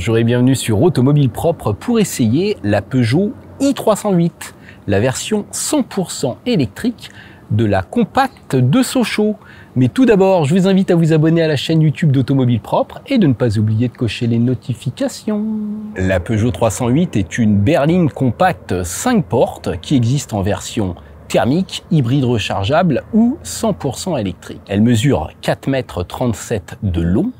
Bonjour et bienvenue sur Automobile Propre pour essayer la Peugeot i308, la version 100% électrique de la compacte de Sochaux. Mais tout d'abord, je vous invite à vous abonner à la chaîne YouTube d'Automobile Propre et de ne pas oublier de cocher les notifications. La Peugeot 308 est une berline compacte 5 portes qui existe en version thermique, hybride rechargeable ou 100% électrique. Elle mesure 4,37 m de long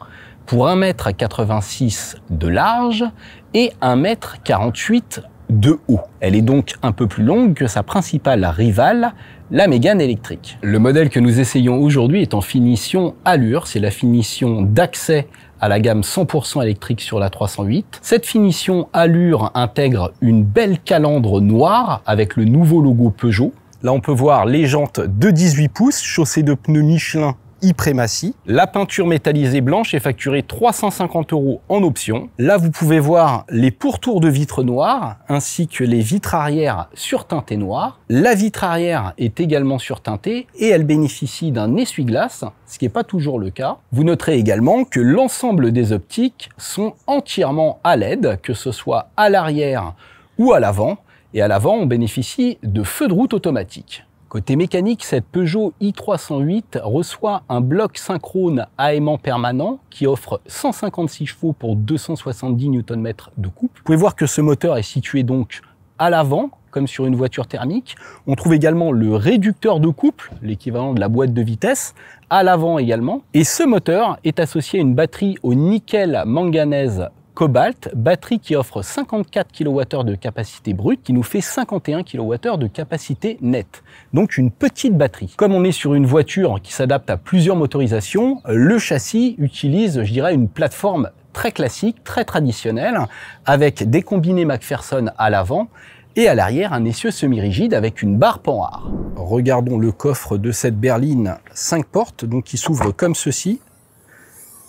pour 1,86 m de large et 1,48 m de haut. Elle est donc un peu plus longue que sa principale rivale, la Mégane électrique. Le modèle que nous essayons aujourd'hui est en finition Allure, c'est la finition d'accès à la gamme 100% électrique sur la 308. Cette finition Allure intègre une belle calandre noire avec le nouveau logo Peugeot. Là, on peut voir les jantes de 18 pouces, chaussées de pneus Michelin Yprématie. La peinture métallisée blanche est facturée 350 € en option. Là, vous pouvez voir les pourtours de vitres noires ainsi que les vitres arrière surteintées noires. La vitre arrière est également surteintée et elle bénéficie d'un essuie-glace, ce qui n'est pas toujours le cas. Vous noterez également que l'ensemble des optiques sont entièrement à LED, que ce soit à l'arrière ou à l'avant. Et à l'avant, on bénéficie de feux de route automatiques. Côté mécanique, cette Peugeot i308 reçoit un bloc synchrone à aimant permanent qui offre 156 chevaux pour 270 Nm de couple. Vous pouvez voir que ce moteur est situé donc à l'avant, comme sur une voiture thermique. On trouve également le réducteur de couple, l'équivalent de la boîte de vitesse, à l'avant également. Et ce moteur est associé à une batterie au nickel manganèse Cobalt, batterie qui offre 54 kWh de capacité brute, qui nous fait 51 kWh de capacité nette. Donc une petite batterie. Comme on est sur une voiture qui s'adapte à plusieurs motorisations, le châssis utilise, je dirais, une plateforme très classique, très traditionnelle, avec des combinés McPherson à l'avant et à l'arrière un essieu semi-rigide avec une barre Panhard. Regardons le coffre de cette berline 5 portes, donc qui s'ouvre comme ceci.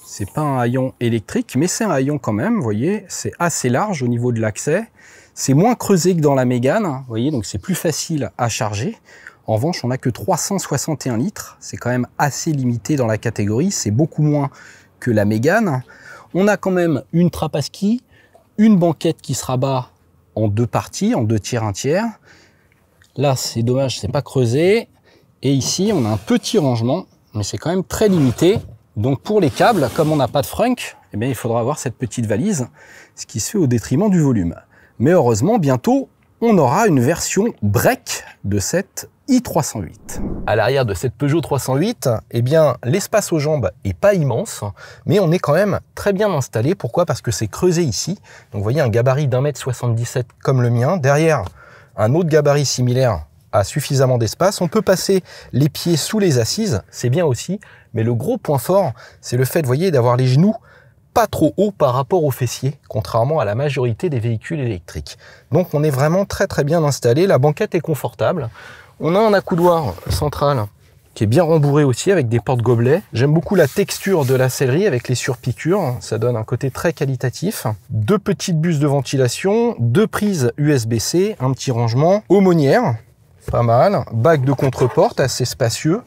C'est pas un haillon électrique, mais c'est un haillon quand même, vous voyez, c'est assez large au niveau de l'accès. C'est moins creusé que dans la Mégane, vous voyez, donc c'est plus facile à charger. En revanche, on n'a que 361 litres, c'est quand même assez limité dans la catégorie, c'est beaucoup moins que la Mégane. On a quand même une trappe à ski, une banquette qui se rabat en deux parties, en 2 tiers, 1 tiers. Là, c'est dommage, c'est pas creusé. Et ici, on a un petit rangement, mais c'est quand même très limité. Donc pour les câbles, comme on n'a pas de frunk, eh bien, il faudra avoir cette petite valise, ce qui se fait au détriment du volume. Mais heureusement, bientôt, on aura une version break de cette i308. À l'arrière de cette Peugeot 308, eh bien, l'espace aux jambes est pas immense, mais on est quand même très bien installé. Pourquoi? Parce que c'est creusé ici. Donc vous voyez un gabarit d'1,77 m comme le mien. Derrière, un autre gabarit similaire a suffisamment d'espace. On peut passer les pieds sous les assises, c'est bien aussi. Mais le gros point fort, c'est le fait, vous voyez, d'avoir les genoux pas trop hauts par rapport aux fessiers, contrairement à la majorité des véhicules électriques. Donc on est vraiment très très bien installé. La banquette est confortable. On a un accoudoir central qui est bien rembourré aussi avec des portes gobelets. J'aime beaucoup la texture de la sellerie avec les surpiqûres. Ça donne un côté très qualitatif. 2 petites buses de ventilation, 2 prises USB-C, un petit rangement, aumônière, pas mal, bac de contre-porte assez spacieux.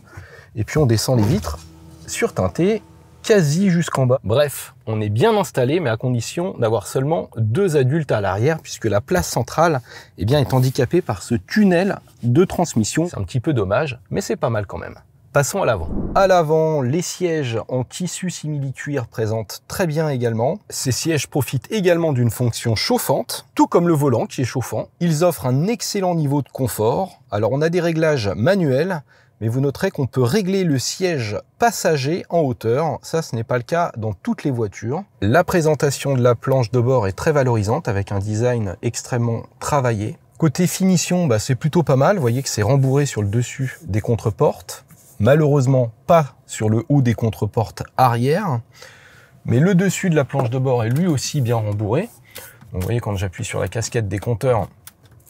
Et puis on descend les vitres surteintées quasi jusqu'en bas. Bref, on est bien installé, mais à condition d'avoir seulement 2 adultes à l'arrière, puisque la place centrale eh bien, est handicapée par ce tunnel de transmission. C'est un petit peu dommage, mais c'est pas mal quand même. Passons à l'avant. À l'avant, les sièges en tissu simili-cuir présentent très bien également. Ces sièges profitent également d'une fonction chauffante, tout comme le volant qui est chauffant. Ils offrent un excellent niveau de confort. Alors on a des réglages manuels, mais vous noterez qu'on peut régler le siège passager en hauteur. Ça, ce n'est pas le cas dans toutes les voitures. La présentation de la planche de bord est très valorisante avec un design extrêmement travaillé. Côté finition, c'est plutôt pas mal. Vous voyez que c'est rembourré sur le dessus des contreportes. Malheureusement, pas sur le haut des contreportes arrière. Mais le dessus de la planche de bord est lui aussi bien rembourré. Donc, vous voyez, quand j'appuie sur la casquette des compteurs,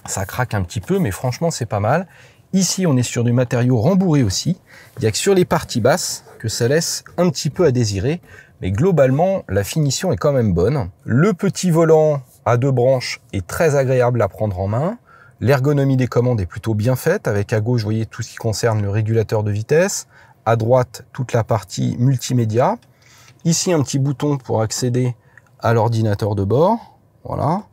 ça craque un petit peu, mais franchement, c'est pas mal. Ici, on est sur du matériau rembourré aussi. Il n'y a que sur les parties basses que ça laisse un petit peu à désirer. Mais globalement, la finition est quand même bonne. Le petit volant à 2 branches est très agréable à prendre en main. L'ergonomie des commandes est plutôt bien faite. Avec à gauche, vous voyez tout ce qui concerne le régulateur de vitesse. À droite, toute la partie multimédia. Ici, un petit bouton pour accéder à l'ordinateur de bord. Voilà.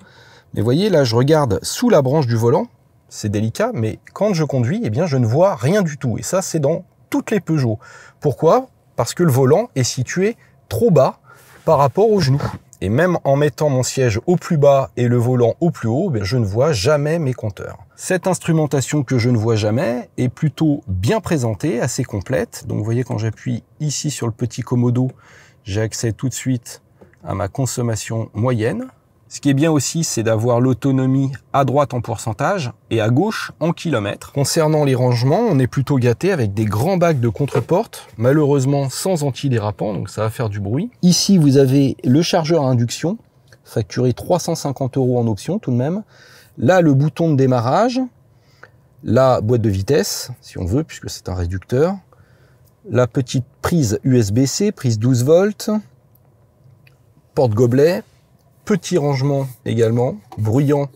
Mais vous voyez, là, je regarde sous la branche du volant. C'est délicat, mais quand je conduis, eh bien, je ne vois rien du tout. Et ça, c'est dans toutes les Peugeot. Pourquoi? Parce que le volant est situé trop bas par rapport aux genoux. Et même en mettant mon siège au plus bas et le volant au plus haut, je ne vois jamais mes compteurs. Cette instrumentation que je ne vois jamais est plutôt bien présentée, assez complète. Donc vous voyez, quand j'appuie ici sur le petit commodo, j'ai accès tout de suite à ma consommation moyenne. Ce qui est bien aussi, c'est d'avoir l'autonomie à droite en pourcentage et à gauche en kilomètres. Concernant les rangements, on est plutôt gâté avec des grands bacs de contre-porte, malheureusement sans antidérapant, donc ça va faire du bruit. Ici, vous avez le chargeur à induction, facturé 350 € en option tout de même. Là, le bouton de démarrage, la boîte de vitesse, si on veut, puisque c'est un réducteur. La petite prise USB-C, prise 12 volts, porte-gobelet. Petit rangement également, bruyant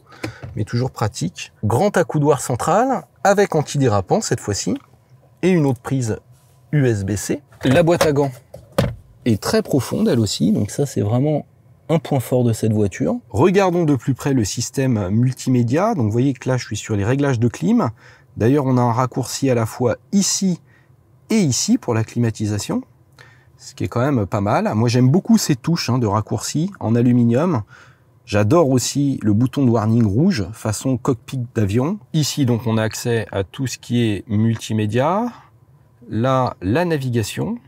mais toujours pratique. Grand accoudoir central avec antidérapant cette fois-ci et une autre prise USB-C. La boîte à gants est très profonde elle aussi, donc ça c'est vraiment un point fort de cette voiture. Regardons de plus près le système multimédia. Donc vous voyez que là je suis sur les réglages de clim. D'ailleurs on a un raccourci à la fois ici et ici pour la climatisation. Ce qui est quand même pas mal. Moi, j'aime beaucoup ces touches de raccourci en aluminium. J'adore aussi le bouton de warning rouge, façon cockpit d'avion. Ici, donc, on a accès à tout ce qui est multimédia. Là, la navigation.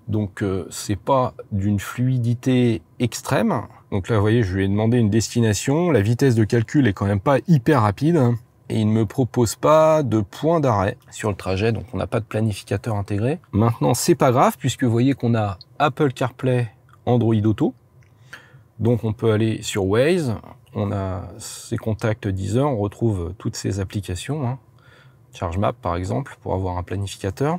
Donc, c'est pas d'une fluidité extrême. Donc là, vous voyez, je lui ai demandé une destination. La vitesse de calcul est quand même pas hyper rapide. Et il ne me propose pas de point d'arrêt sur le trajet, donc on n'a pas de planificateur intégré. Maintenant, c'est pas grave, puisque vous voyez qu'on a Apple CarPlay, Android Auto. Donc on peut aller sur Waze, on a ses contacts Deezer, on retrouve toutes ces applications. ChargeMap par exemple, pour avoir un planificateur.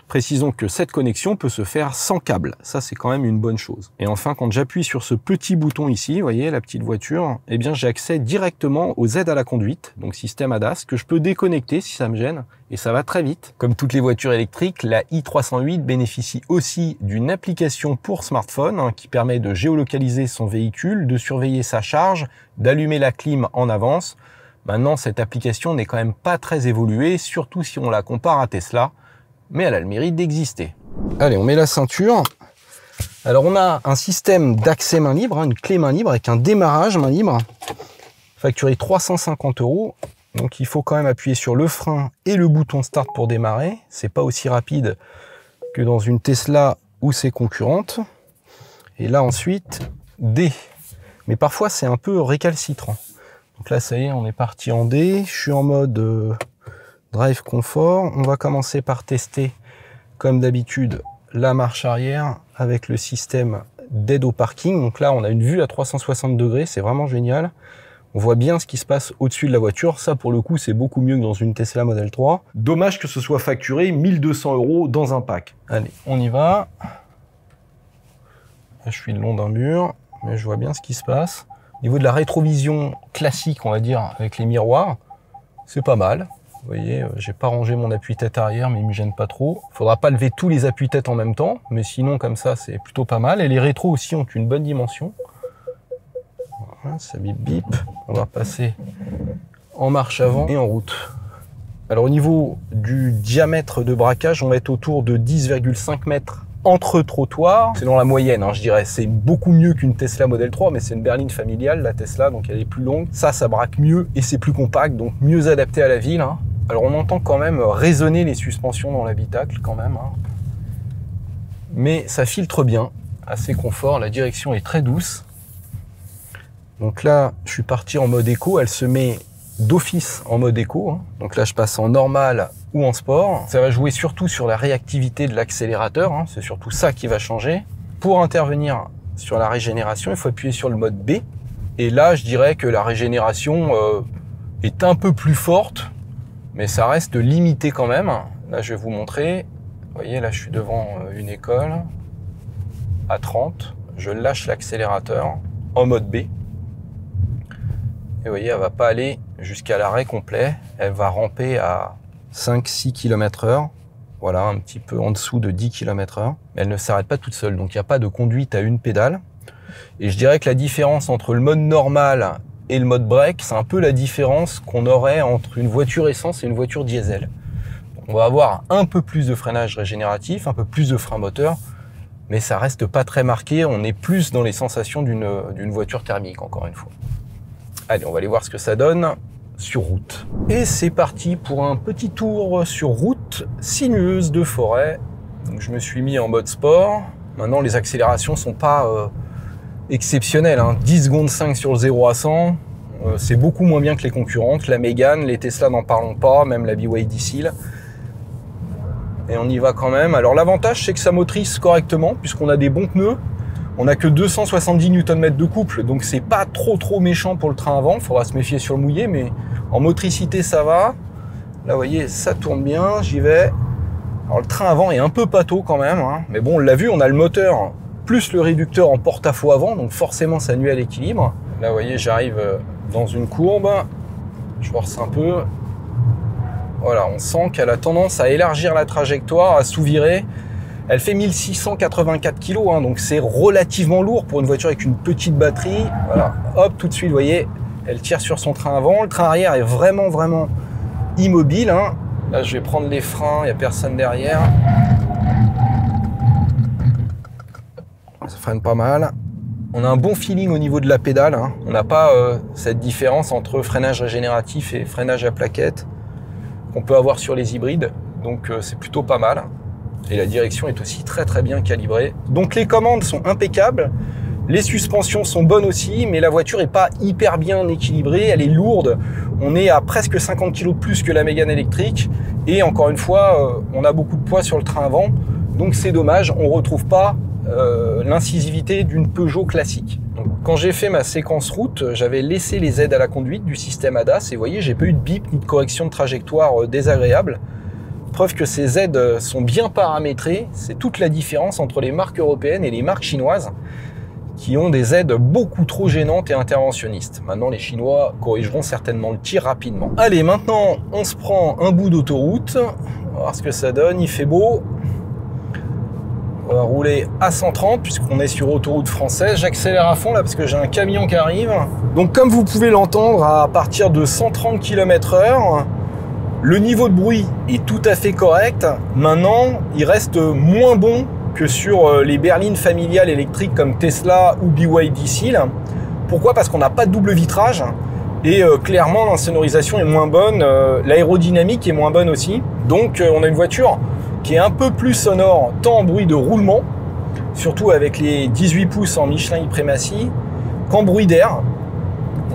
Précisons que cette connexion peut se faire sans câble. Ça, c'est quand même une bonne chose. Et enfin, quand j'appuie sur ce petit bouton ici, vous voyez, la petite voiture, eh bien, j'ai accès directement aux aides à la conduite, donc système ADAS, que je peux déconnecter si ça me gêne, et ça va très vite. Comme toutes les voitures électriques, la i308 bénéficie aussi d'une application pour smartphone qui permet de géolocaliser son véhicule, de surveiller sa charge, d'allumer la clim en avance. Maintenant, cette application n'est quand même pas très évoluée, surtout si on la compare à Tesla, mais elle a le mérite d'exister. Allez, on met la ceinture. Alors, on a un système d'accès main libre, une clé main libre avec un démarrage main libre, facturé 350 €. Donc, il faut quand même appuyer sur le frein et le bouton start pour démarrer. C'est pas aussi rapide que dans une Tesla ou ses concurrentes. Et là, ensuite, D. Mais parfois, c'est un peu récalcitrant. Donc là, ça y est, on est parti en D. Je suis en mode drive confort. On va commencer par tester, comme d'habitude, la marche arrière avec le système d'aide au parking. Donc là, on a une vue à 360 degrés, c'est vraiment génial. On voit bien ce qui se passe au-dessus de la voiture. Ça, pour le coup, c'est beaucoup mieux que dans une Tesla Model 3. Dommage que ce soit facturé 1200 € dans un pack. Allez, on y va. Là, je suis le long d'un mur, mais je vois bien ce qui se passe. Au niveau de la rétrovision classique, on va dire, avec les miroirs, c'est pas mal. Vous voyez, j'ai pas rangé mon appui-tête arrière, mais il me gêne pas trop. Faudra pas lever tous les appuis-tête en même temps, mais sinon, comme ça, c'est plutôt pas mal. Et les rétros aussi ont une bonne dimension. Voilà, ça bip bip. On va passer en marche avant et en route. Alors, au niveau du diamètre de braquage, on va être autour de 10,5 mètres entre trottoirs. C'est dans la moyenne, je dirais. C'est beaucoup mieux qu'une Tesla Model 3, mais c'est une berline familiale, la Tesla, donc elle est plus longue. Ça braque mieux et c'est plus compact, donc mieux adapté à la ville. Alors on entend quand même résonner les suspensions dans l'habitacle quand même. Mais ça filtre bien, assez confort, la direction est très douce. Donc là, je suis parti en mode éco, elle se met d'office en mode éco. Donc là, je passe en normal ou en sport. Ça va jouer surtout sur la réactivité de l'accélérateur, c'est surtout ça qui va changer. Pour intervenir sur la régénération, il faut appuyer sur le mode B. Et là, je dirais que la régénération est un peu plus forte, mais ça reste limité quand même. Là, je vais vous montrer. Vous voyez, là, je suis devant une école à 30. Je lâche l'accélérateur en mode B. Et vous voyez, elle va pas aller jusqu'à l'arrêt complet. Elle va ramper à 5-6 km/h. Voilà, un petit peu en dessous de 10 km/h. Mais elle ne s'arrête pas toute seule, donc il n'y a pas de conduite à une pédale. Et je dirais que la différence entre le mode normal et le mode break, c'est un peu la différence qu'on aurait entre une voiture essence et une voiture diesel. On va avoir un peu plus de freinage régénératif, un peu plus de frein moteur, mais ça reste pas très marqué. On est plus dans les sensations d'une voiture thermique, encore une fois. Allez, on va aller voir ce que ça donne sur route. Et c'est parti pour un petit tour sur route sinueuse de forêt. Donc, je me suis mis en mode sport. Maintenant, les accélérations sont pas exceptionnelles, hein. 10 secondes 5 sur le 0 à 100. C'est beaucoup moins bien que les concurrentes. La Mégane, les Tesla, n'en parlons pas, même la BYD Seal. Et on y va quand même. Alors l'avantage, c'est que ça motrice correctement, puisqu'on a des bons pneus. On n'a que 270 Nm de couple, donc c'est pas trop méchant pour le train avant. Il faudra se méfier sur le mouillé, mais en motricité, ça va. Là, vous voyez, ça tourne bien, j'y vais. Alors le train avant est un peu pâteau quand même, hein. Mais bon, on l'a vu, on a le moteur plus le réducteur en porte-à-faux avant, donc forcément ça nuit à l'équilibre. Là, vous voyez, j'arrive dans une courbe, je force un peu. Voilà, on sent qu'elle a tendance à élargir la trajectoire, à sous-virer. Elle fait 1684 kg, hein, donc c'est relativement lourd pour une voiture avec une petite batterie. Voilà, hop, tout de suite, vous voyez, elle tire sur son train avant. Le train arrière est vraiment immobile, hein. Là, je vais prendre les freins, il n'y a personne derrière. Ça freine pas mal. On a un bon feeling au niveau de la pédale, hein. On n'a pas cette différence entre freinage régénératif et freinage à plaquette qu'on peut avoir sur les hybrides. Donc c'est plutôt pas mal. Et la direction est aussi très bien calibrée. Donc les commandes sont impeccables. Les suspensions sont bonnes aussi, mais la voiture n'est pas hyper bien équilibrée. Elle est lourde. On est à presque 50 kg de plus que la Mégane électrique. Et encore une fois, on a beaucoup de poids sur le train avant. Donc c'est dommage, on ne retrouve pas l'incisivité d'une Peugeot classique. Donc, quand j'ai fait ma séquence route, j'avais laissé les aides à la conduite du système ADAS. Et vous voyez, j'ai pas eu de bip ni de correction de trajectoire désagréable. Preuve que ces aides sont bien paramétrées. C'est toute la différence entre les marques européennes et les marques chinoises qui ont des aides beaucoup trop gênantes et interventionnistes. Maintenant, les Chinois corrigeront certainement le tir rapidement. Allez, maintenant, on se prend un bout d'autoroute. On va voir ce que ça donne. Il fait beau. On va rouler à 130 puisqu'on est sur autoroute française. J'accélère à fond là parce que j'ai un camion qui arrive. Donc, comme vous pouvez l'entendre, à partir de 130 km/h, le niveau de bruit est tout à fait correct. Maintenant, il reste moins bon que sur les berlines familiales électriques comme Tesla ou BYD Seal. Pourquoi? Parce qu'on n'a pas de double vitrage et clairement l'insonorisation est moins bonne, l'aérodynamique est moins bonne aussi. Donc on a une voiture qui est un peu plus sonore, tant en bruit de roulement, surtout avec les 18 pouces en Michelin e-Primacy, qu'en bruit d'air.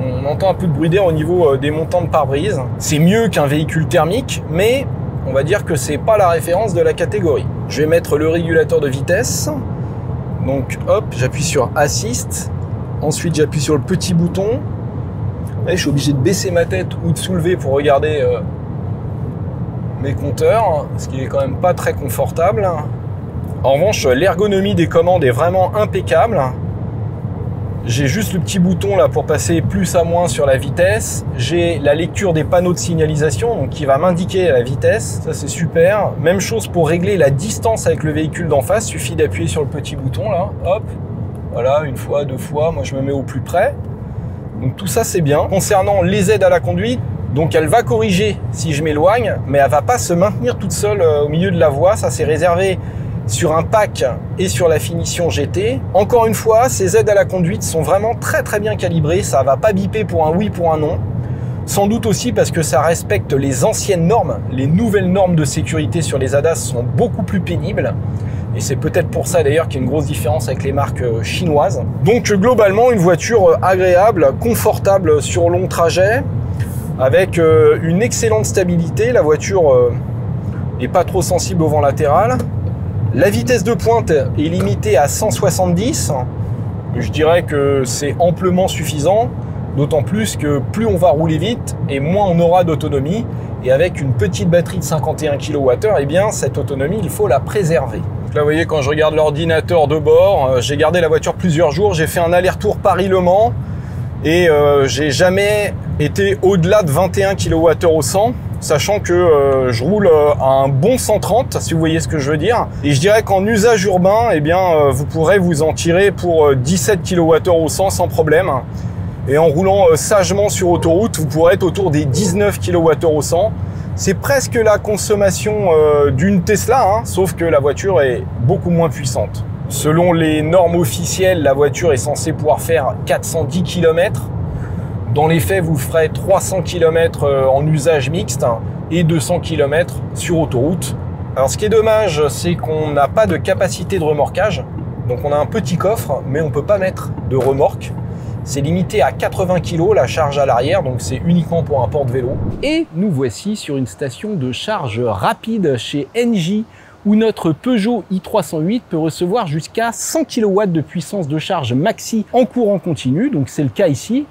On entend un peu de bruit d'air au niveau des montants de pare-brise. C'est mieux qu'un véhicule thermique, mais on va dire que c'est pas la référence de la catégorie. Je vais mettre le régulateur de vitesse. Donc hop, j'appuie sur Assist. Ensuite, j'appuie sur le petit bouton. Et je suis obligé de baisser ma tête ou de soulever pour regarder mes compteurs, ce qui est quand même pas très confortable. En revanche, l'ergonomie des commandes est vraiment impeccable. J'ai juste le petit bouton là pour passer plus à moins sur la vitesse. J'ai la lecture des panneaux de signalisation donc qui va m'indiquer la vitesse. Ça c'est super. Même chose pour régler la distance avec le véhicule d'en face. Suffit d'appuyer sur le petit bouton là. Hop. Voilà, une fois, deux fois. Moi je me mets au plus près. Donc tout ça c'est bien. Concernant les aides à la conduite, donc elle va corriger si je m'éloigne, mais elle va pas se maintenir toute seule au milieu de la voie. Ça c'est réservé sur un pack et sur la finition GT. Encore une fois, ces aides à la conduite sont vraiment très bien calibrées. Ça va pas biper pour un oui, pour un non. Sans doute aussi parce que ça respecte les anciennes normes. Les nouvelles normes de sécurité sur les ADAS sont beaucoup plus pénibles. Et c'est peut-être pour ça d'ailleurs qu'il y a une grosse différence avec les marques chinoises. Donc globalement, une voiture agréable, confortable sur long trajet, avec une excellente stabilité. La voiture n'est pas trop sensible au vent latéral. La vitesse de pointe est limitée à 170. Je dirais que c'est amplement suffisant, d'autant plus que plus on va rouler vite et moins on aura d'autonomie. Et avec une petite batterie de 51 kWh, eh bien cette autonomie, il faut la préserver. Là, vous voyez, quand je regarde l'ordinateur de bord, j'ai gardé la voiture plusieurs jours. J'ai fait un aller-retour Paris-Le Mans et j'ai jamais été au-delà de 21 kWh au 100. sachant que je roule à un bon 130, si vous voyez ce que je veux dire. Et je dirais qu'en usage urbain, eh bien, vous pourrez vous en tirer pour 17 kWh au 100 sans problème. Et en roulant sagement sur autoroute, vous pourrez être autour des 19 kWh au 100. C'est presque la consommation d'une Tesla, hein, sauf que la voiture est beaucoup moins puissante. Selon les normes officielles, la voiture est censée pouvoir faire 410 km. Dans les faits, vous ferez 300 km en usage mixte et 200 km sur autoroute. Alors ce qui est dommage, c'est qu'on n'a pas de capacité de remorquage. Donc on a un petit coffre, mais on ne peut pas mettre de remorque. C'est limité à 80 kg la charge à l'arrière, donc c'est uniquement pour un porte-vélo. Et nous voici sur une station de charge rapide chez Engie, où notre Peugeot i308 peut recevoir jusqu'à 100 kW de puissance de charge maxi en courant continu, donc c'est le cas ici.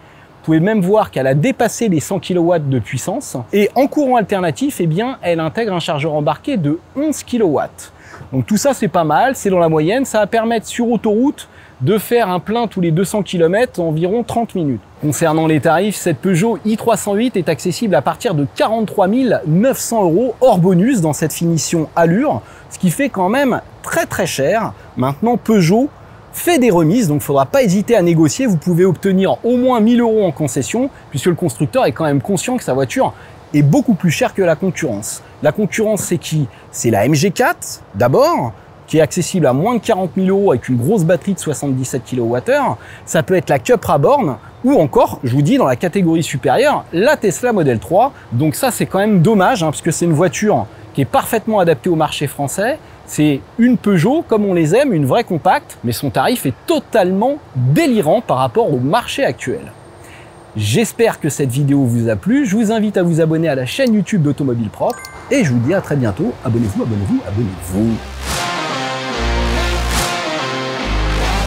Vous pouvez même voir qu'elle a dépassé les 100 kW de puissance. Et en courant alternatif, eh bien, elle intègre un chargeur embarqué de 11 kW. Donc tout ça, c'est pas mal, c'est dans la moyenne. Ça va permettre sur autoroute de faire un plein tous les 200 km en environ 30 minutes. Concernant les tarifs, cette Peugeot i308 est accessible à partir de 43 900 € hors bonus dans cette finition Allure, ce qui fait quand même très cher. Maintenant, Peugeot fait des remises, donc il ne faudra pas hésiter à négocier. Vous pouvez obtenir au moins 1000 € en concession, puisque le constructeur est quand même conscient que sa voiture est beaucoup plus chère que la concurrence. La concurrence, c'est qui? C'est la MG4, d'abord, qui est accessible à moins de 40 000 € avec une grosse batterie de 77 kWh. Ça peut être la Cupra Born, ou encore, je vous dis, dans la catégorie supérieure, la Tesla Model 3. Donc ça, c'est quand même dommage, hein, parce que c'est une voiture qui est parfaitement adaptée au marché français. C'est une Peugeot, comme on les aime, une vraie compacte, mais son tarif est totalement délirant par rapport au marché actuel. J'espère que cette vidéo vous a plu. Je vous invite à vous abonner à la chaîne YouTube d'Automobile Propre, et je vous dis à très bientôt. Abonnez-vous, abonnez-vous, abonnez-vous.